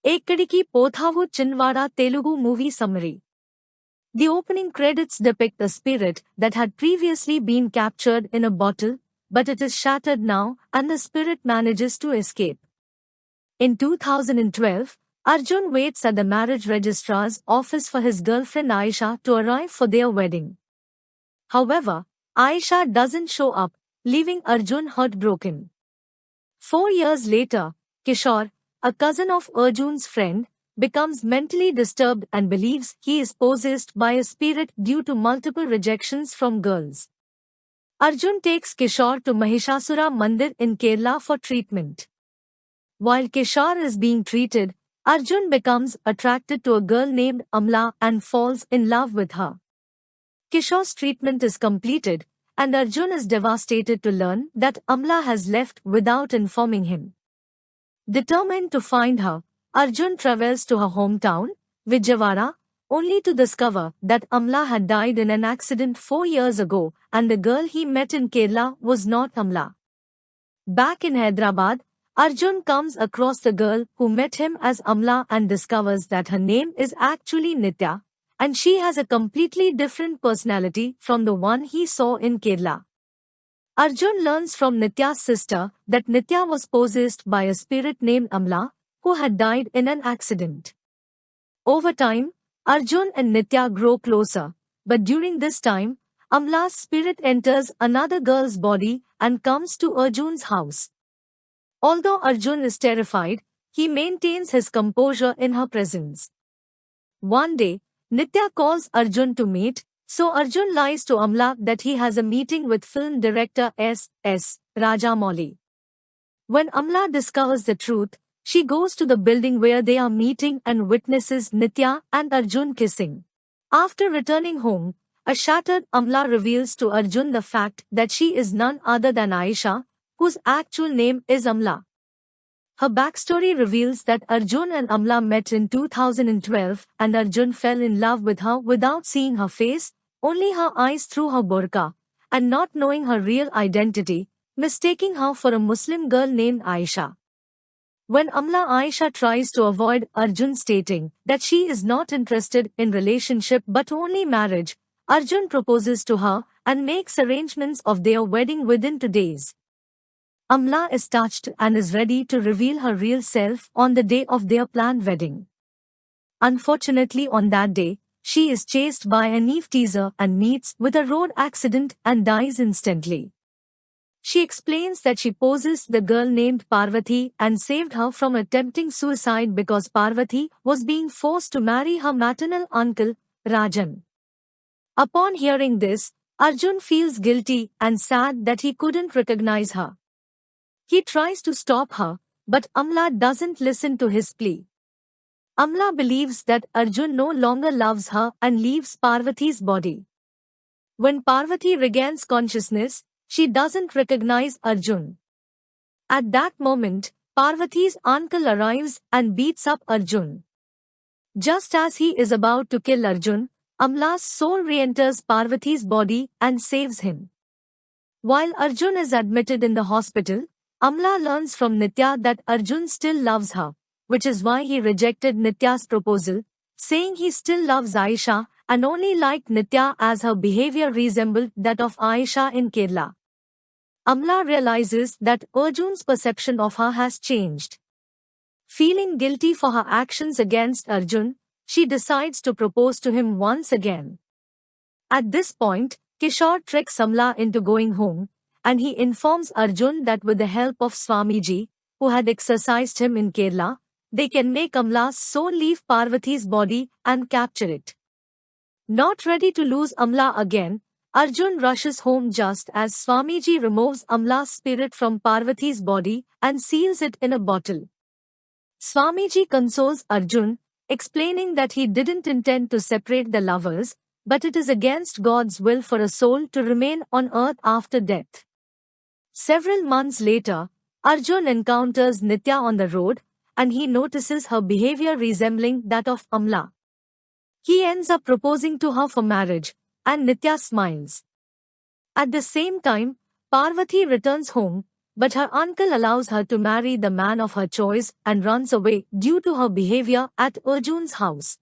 Ekkadiki Pothavu Chinvada Telugu movie summary. The opening credits depict a spirit that had previously been captured in a bottle, but it is shattered now and the spirit manages to escape. In 2012, Arjun waits at the marriage registrar's office for his girlfriend Aisha to arrive for their wedding. However, Aisha doesn't show up, leaving Arjun heartbroken. 4 years later, Kishore, a cousin of Arjun's friend, becomes mentally disturbed and believes he is possessed by a spirit due to multiple rejections from girls. Arjun takes Kishore to Mahishasura Mandir in Kerala for treatment. While Kishore is being treated, Arjun becomes attracted to a girl named Amla and falls in love with her. Kishore's treatment is completed, and Arjun is devastated to learn that Amla has left without informing him. Determined to find her, Arjun travels to her hometown, Vijayawada, only to discover that Amla had died in an accident 4 years ago and the girl he met in Kerala was not Amla. Back in Hyderabad, Arjun comes across the girl who met him as Amla and discovers that her name is actually Nitya, and she has a completely different personality from the one he saw in Kerala. Arjun learns from Nitya's sister that Nitya was possessed by a spirit named Amla, who had died in an accident. Over time, Arjun and Nitya grow closer, but during this time, Amla's spirit enters another girl's body and comes to Arjun's house. Although Arjun is terrified, he maintains his composure in her presence. One day, Nitya calls Arjun to meet, so Arjun lies to Amla that he has a meeting with film director S.S. Rajamouli. When Amla discovers the truth, she goes to the building where they are meeting and witnesses Nitya and Arjun kissing. After returning home, a shattered Amla reveals to Arjun the fact that she is none other than Aisha, whose actual name is Amla. Her backstory reveals that Arjun and Amla met in 2012 and Arjun fell in love with her without seeing her face, only her eyes through her burqa, and not knowing her real identity, mistaking her for a Muslim girl named Aisha. When Amla Aisha tries to avoid Arjun stating that she is not interested in relationship but only marriage, Arjun proposes to her and makes arrangements of their wedding within 2 days. Amla is touched and is ready to reveal her real self on the day of their planned wedding. Unfortunately, on that day, she is chased by a Neve teaser and meets with a road accident and dies instantly. She explains that she possessed the girl named Parvati and saved her from attempting suicide because Parvati was being forced to marry her maternal uncle, Rajan. Upon hearing this, Arjun feels guilty and sad that he couldn't recognize her. He tries to stop her, but Amla doesn't listen to his plea. Amla believes that Arjun no longer loves her and leaves Parvati's body. When Parvati regains consciousness, she doesn't recognize Arjun. At that moment, Parvati's uncle arrives and beats up Arjun. Just as he is about to kill Arjun, Amla's soul re-enters Parvati's body and saves him. While Arjun is admitted in the hospital, Amla learns from Nitya that Arjun still loves her, which is why he rejected Nitya's proposal, saying he still loves Aisha and only liked Nitya as her behavior resembled that of Aisha in Kerala. Amla realizes that Arjun's perception of her has changed. Feeling guilty for her actions against Arjun, she decides to propose to him once again. At this point, Kishore tricks Amla into going home, and he informs Arjun that with the help of Swamiji, who had exorcised him in Kerala, they can make Amla's soul leave Parvati's body and capture it. Not ready to lose Amla again, Arjun rushes home just as Swamiji removes Amla's spirit from Parvati's body and seals it in a bottle. Swamiji consoles Arjun, explaining that he didn't intend to separate the lovers, but it is against God's will for a soul to remain on earth after death. Several months later, Arjun encounters Nitya on the road, and he notices her behavior resembling that of Amla. He ends up proposing to her for marriage, and Nitya smiles. At the same time, Parvati returns home, But her uncle allows her to marry the man of her choice and runs away due to her behavior at Arjun's house.